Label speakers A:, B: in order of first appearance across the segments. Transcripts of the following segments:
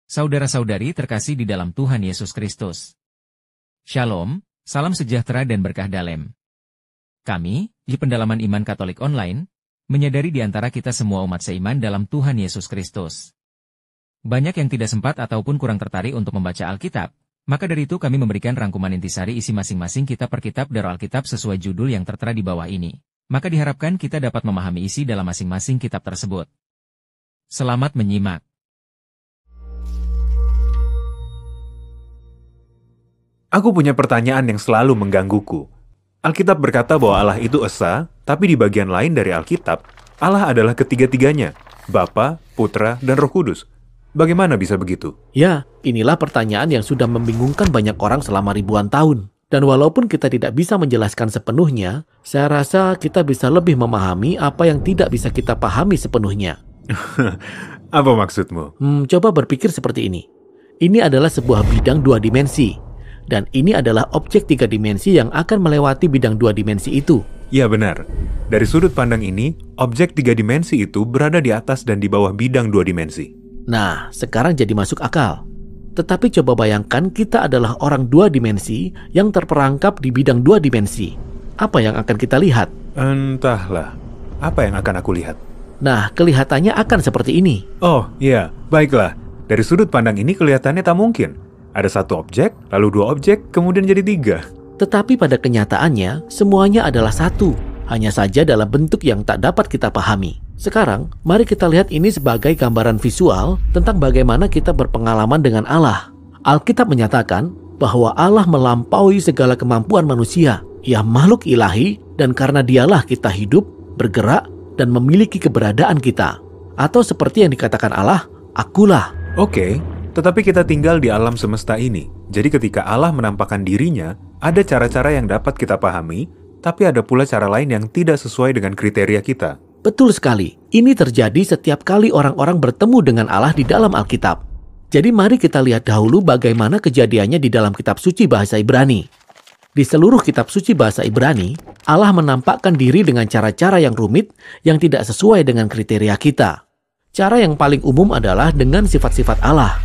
A: Saudara-saudari terkasih di dalam Tuhan Yesus Kristus. Shalom, salam sejahtera dan berkah dalam. Kami, di Pendalaman Iman Katolik Online, menyadari di antara kita semua umat seiman dalam Tuhan Yesus Kristus. Banyak yang tidak sempat ataupun kurang tertarik untuk membaca Alkitab, maka dari itu kami memberikan rangkuman intisari isi masing-masing kitab per kitab dari Alkitab sesuai judul yang tertera di bawah ini. Maka diharapkan kita dapat memahami isi dalam masing-masing kitab tersebut. Selamat menyimak.
B: Aku punya pertanyaan yang selalu menggangguku. Alkitab berkata bahwa Allah itu esa, tapi di bagian lain dari Alkitab, Allah adalah ketiga-tiganya, Bapa, Putra, dan Roh Kudus. Bagaimana bisa begitu?
C: Ya, inilah pertanyaan yang sudah membingungkan banyak orang selama ribuan tahun. Dan walaupun kita tidak bisa menjelaskan sepenuhnya, saya rasa kita bisa lebih memahami apa yang tidak bisa kita pahami sepenuhnya.
B: Apa maksudmu?
C: Coba berpikir seperti ini. Ini adalah sebuah bidang dua dimensi. Dan ini adalah objek tiga dimensi yang akan melewati bidang dua dimensi itu.
B: Ya benar. Dari sudut pandang ini, objek tiga dimensi itu berada di atas dan di bawah bidang dua dimensi.
C: Nah, sekarang jadi masuk akal. Tetapi coba bayangkan kita adalah orang dua dimensi yang terperangkap di bidang dua dimensi. Apa yang akan kita lihat?
B: Entahlah. Apa yang akan aku lihat?
C: Nah, kelihatannya akan seperti ini.
B: Oh, iya. Baiklah. Dari sudut pandang ini kelihatannya tak mungkin. Ada satu objek, lalu dua objek, kemudian jadi tiga.
C: Tetapi pada kenyataannya, semuanya adalah satu. Hanya saja dalam bentuk yang tak dapat kita pahami. Sekarang, mari kita lihat ini sebagai gambaran visual tentang bagaimana kita berpengalaman dengan Allah. Alkitab menyatakan bahwa Allah melampaui segala kemampuan manusia. Ia makhluk ilahi, dan karena dialah kita hidup, bergerak, dan memiliki keberadaan kita. Atau seperti yang dikatakan Allah, akulah.
B: Oke. Tetapi kita tinggal di alam semesta ini. Jadi ketika Allah menampakkan dirinya, ada cara-cara yang dapat kita pahami, tapi ada pula cara lain yang tidak sesuai dengan kriteria kita.
C: Betul sekali. Ini terjadi setiap kali orang-orang bertemu dengan Allah di dalam Alkitab. Jadi mari kita lihat dahulu bagaimana kejadiannya di dalam kitab suci bahasa Ibrani. Di seluruh kitab suci bahasa Ibrani, Allah menampakkan diri dengan cara-cara yang rumit yang tidak sesuai dengan kriteria kita. Cara yang paling umum adalah dengan sifat-sifat Allah.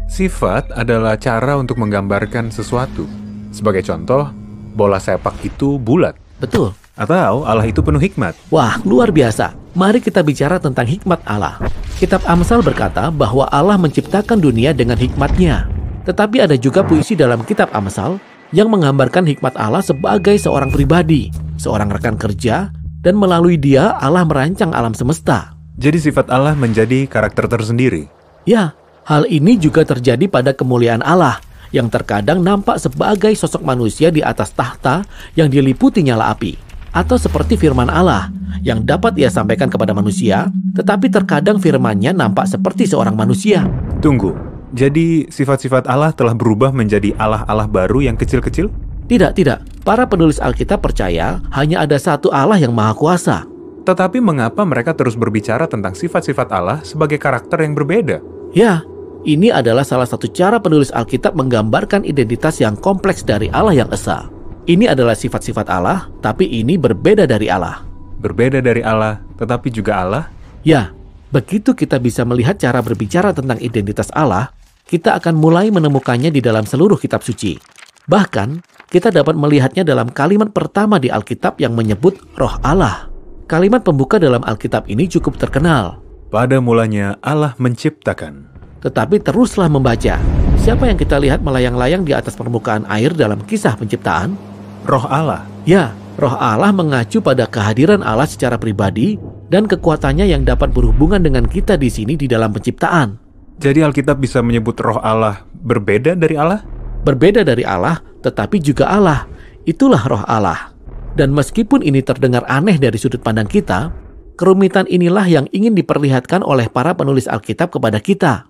B: Sifat adalah cara untuk menggambarkan sesuatu. Sebagai contoh, bola sepak itu bulat.
C: Betul.
B: Atau Allah itu penuh hikmat.
C: Wah, luar biasa. Mari kita bicara tentang hikmat Allah. Kitab Amsal berkata bahwa Allah menciptakan dunia dengan hikmatnya. Tetapi ada juga puisi dalam kitab Amsal yang menggambarkan hikmat Allah sebagai seorang pribadi, seorang rekan kerja, dan melalui dia Allah merancang alam semesta.
B: Jadi sifat Allah menjadi karakter tersendiri.
C: Ya. Hal ini juga terjadi pada kemuliaan Allah, yang terkadang nampak sebagai sosok manusia di atas tahta yang diliputi nyala api. Atau seperti firman Allah, yang dapat ia sampaikan kepada manusia, tetapi terkadang firman-Nya nampak seperti seorang manusia.
B: Tunggu, jadi sifat-sifat Allah telah berubah menjadi Allah-Allah baru yang kecil-kecil?
C: Tidak. Para penulis Alkitab percaya hanya ada satu Allah yang maha kuasa.
B: Tetapi mengapa mereka terus berbicara tentang sifat-sifat Allah sebagai karakter yang berbeda?
C: Ya, ini adalah salah satu cara penulis Alkitab menggambarkan identitas yang kompleks dari Allah yang esa. Ini adalah sifat-sifat Allah, tapi ini berbeda dari Allah.
B: Berbeda dari Allah, tetapi juga Allah?
C: Ya, begitu kita bisa melihat cara berbicara tentang identitas Allah, kita akan mulai menemukannya di dalam seluruh kitab suci. Bahkan, kita dapat melihatnya dalam kalimat pertama di Alkitab yang menyebut Roh Allah. Kalimat pembuka dalam Alkitab ini cukup terkenal.
B: Pada mulanya Allah menciptakan.
C: Tetapi teruslah membaca. Siapa yang kita lihat melayang-layang di atas permukaan air dalam kisah penciptaan?
B: Roh Allah.
C: Ya, Roh Allah mengacu pada kehadiran Allah secara pribadi dan kekuatannya yang dapat berhubungan dengan kita di sini di dalam penciptaan.
B: Jadi Alkitab bisa menyebut Roh Allah berbeda dari Allah?
C: Berbeda dari Allah, tetapi juga Allah. Itulah Roh Allah. Dan meskipun ini terdengar aneh dari sudut pandang kita, kerumitan inilah yang ingin diperlihatkan oleh para penulis Alkitab kepada kita.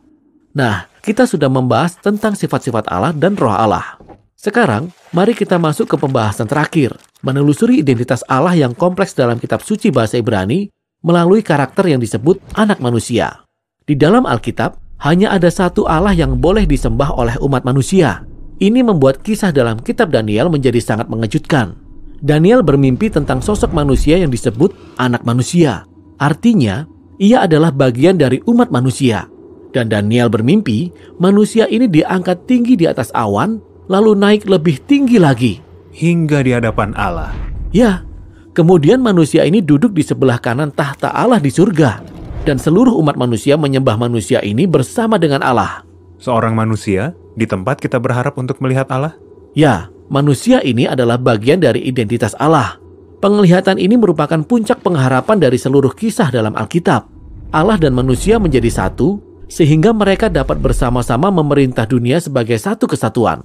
C: Nah, kita sudah membahas tentang sifat-sifat Allah dan Roh Allah. Sekarang, mari kita masuk ke pembahasan terakhir, menelusuri identitas Allah yang kompleks dalam kitab suci bahasa Ibrani melalui karakter yang disebut anak manusia. Di dalam Alkitab, hanya ada satu Allah yang boleh disembah oleh umat manusia. Ini membuat kisah dalam kitab Daniel menjadi sangat mengejutkan. Daniel bermimpi tentang sosok manusia yang disebut anak manusia. Artinya, ia adalah bagian dari umat manusia. Dan Daniel bermimpi, manusia ini diangkat tinggi di atas awan, lalu naik lebih tinggi lagi.
B: Hingga di hadapan Allah.
C: Ya, kemudian manusia ini duduk di sebelah kanan tahta Allah di surga. Dan seluruh umat manusia menyembah manusia ini bersama dengan Allah.
B: Seorang manusia di tempat kita berharap untuk melihat Allah?
C: Ya, manusia ini adalah bagian dari identitas Allah. Penglihatan ini merupakan puncak pengharapan dari seluruh kisah dalam Alkitab. Allah dan manusia menjadi satu, sehingga mereka dapat bersama-sama memerintah dunia sebagai satu kesatuan.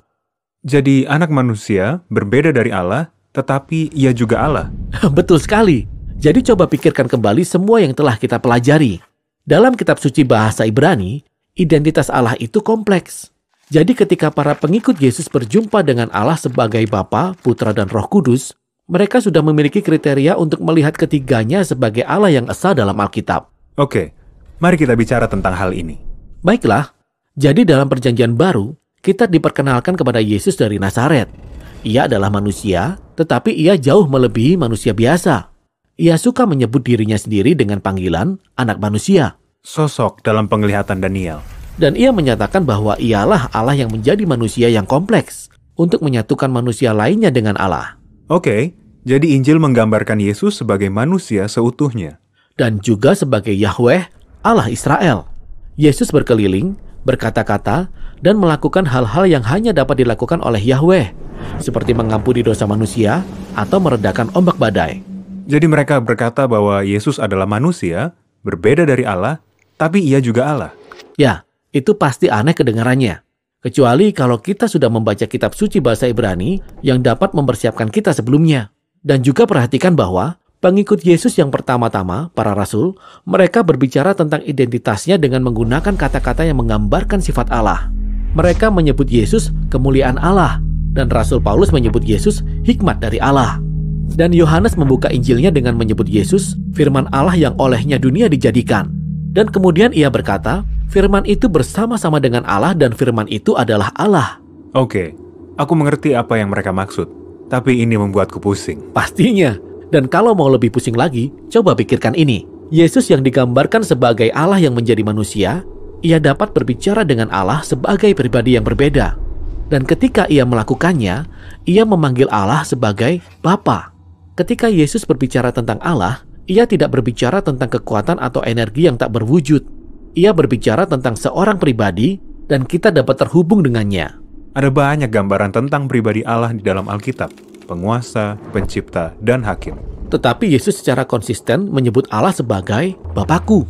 B: Jadi anak manusia berbeda dari Allah, tetapi ia juga Allah.
C: Betul sekali. Jadi coba pikirkan kembali semua yang telah kita pelajari. Dalam kitab suci bahasa Ibrani, identitas Allah itu kompleks. Jadi ketika para pengikut Yesus berjumpa dengan Allah sebagai Bapa, Putra, dan Roh Kudus, mereka sudah memiliki kriteria untuk melihat ketiganya sebagai Allah yang esa dalam Alkitab.
B: Oke, mari kita bicara tentang hal ini.
C: Baiklah, jadi dalam perjanjian baru, kita diperkenalkan kepada Yesus dari Nazaret. Ia adalah manusia, tetapi ia jauh melebihi manusia biasa. Ia suka menyebut dirinya sendiri dengan panggilan anak manusia.
B: Sosok dalam penglihatan Daniel.
C: Dan ia menyatakan bahwa ialah Allah yang menjadi manusia yang kompleks untuk menyatukan manusia lainnya dengan Allah.
B: Oke, jadi Injil menggambarkan Yesus sebagai manusia seutuhnya.
C: Dan juga sebagai Yahweh, Allah Israel. Yesus berkeliling, berkata-kata, dan melakukan hal-hal yang hanya dapat dilakukan oleh Yahweh, seperti mengampuni dosa manusia atau meredakan ombak badai.
B: Jadi mereka berkata bahwa Yesus adalah manusia, berbeda dari Allah, tapi ia juga Allah.
C: Ya, itu pasti aneh kedengarannya. Kecuali kalau kita sudah membaca kitab suci bahasa Ibrani yang dapat mempersiapkan kita sebelumnya. Dan juga perhatikan bahwa pengikut Yesus yang pertama-tama, para rasul, mereka berbicara tentang identitasnya dengan menggunakan kata-kata yang menggambarkan sifat Allah. Mereka menyebut Yesus kemuliaan Allah, dan Rasul Paulus menyebut Yesus hikmat dari Allah. Dan Yohanes membuka Injilnya dengan menyebut Yesus, firman Allah yang olehnya dunia dijadikan. Dan kemudian ia berkata, firman itu bersama-sama dengan Allah dan firman itu adalah Allah.
B: Oke, aku mengerti apa yang mereka maksud, tapi ini membuatku pusing.
C: Pastinya. Dan kalau mau lebih pusing lagi, coba pikirkan ini. Yesus yang digambarkan sebagai Allah yang menjadi manusia, ia dapat berbicara dengan Allah sebagai pribadi yang berbeda. Dan ketika ia melakukannya, ia memanggil Allah sebagai Bapa. Ketika Yesus berbicara tentang Allah, ia tidak berbicara tentang kekuatan atau energi yang tak berwujud. Ia berbicara tentang seorang pribadi dan kita dapat terhubung dengannya.
B: Ada banyak gambaran tentang pribadi Allah di dalam Alkitab. Penguasa, pencipta, dan hakim.
C: Tetapi Yesus secara konsisten menyebut Allah sebagai Bapakku.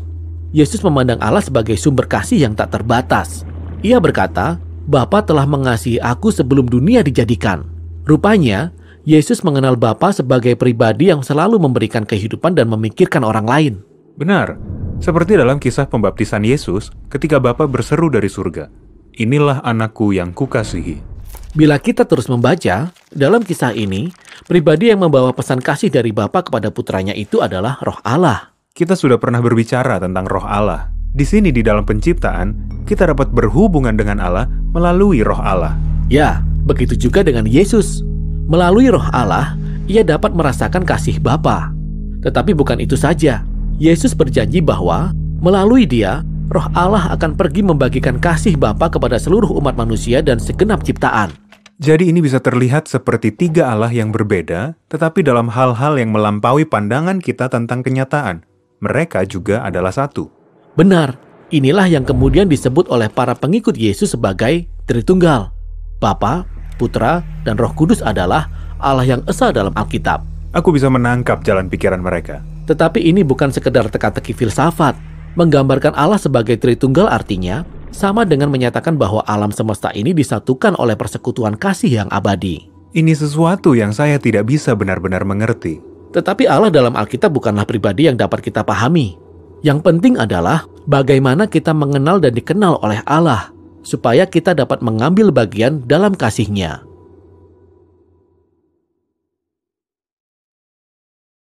C: Yesus memandang Allah sebagai sumber kasih yang tak terbatas. Ia berkata, Bapa telah mengasihi aku sebelum dunia dijadikan. Rupanya, Yesus mengenal Bapa sebagai pribadi yang selalu memberikan kehidupan dan memikirkan orang lain.
B: Benar, seperti dalam kisah pembaptisan Yesus ketika Bapa berseru dari surga, "Inilah anakku yang kukasihi."
C: Bila kita terus membaca, dalam kisah ini, pribadi yang membawa pesan kasih dari Bapa kepada putranya itu adalah Roh Allah.
B: Kita sudah pernah berbicara tentang Roh Allah. Di sini di dalam penciptaan, kita dapat berhubungan dengan Allah melalui Roh Allah.
C: Ya, begitu juga dengan Yesus. Melalui Roh Allah, ia dapat merasakan kasih Bapa. Tetapi bukan itu saja. Yesus berjanji bahwa melalui dia, Roh Allah akan pergi membagikan kasih Bapa kepada seluruh umat manusia dan segenap ciptaan.
B: Jadi ini bisa terlihat seperti tiga Allah yang berbeda, tetapi dalam hal-hal yang melampaui pandangan kita tentang kenyataan. Mereka juga adalah satu.
C: Benar, inilah yang kemudian disebut oleh para pengikut Yesus sebagai Tritunggal. Bapa, Putra, dan Roh Kudus adalah Allah yang esa dalam Alkitab.
B: Aku bisa menangkap jalan pikiran mereka.
C: Tetapi ini bukan sekedar teka-teki filsafat. Menggambarkan Allah sebagai Tritunggal artinya sama dengan menyatakan bahwa alam semesta ini disatukan oleh persekutuan kasih yang abadi.
B: Ini sesuatu yang saya tidak bisa benar-benar mengerti.
C: Tetapi Allah dalam Alkitab bukanlah pribadi yang dapat kita pahami. Yang penting adalah bagaimana kita mengenal dan dikenal oleh Allah, supaya kita dapat mengambil bagian dalam kasih-Nya.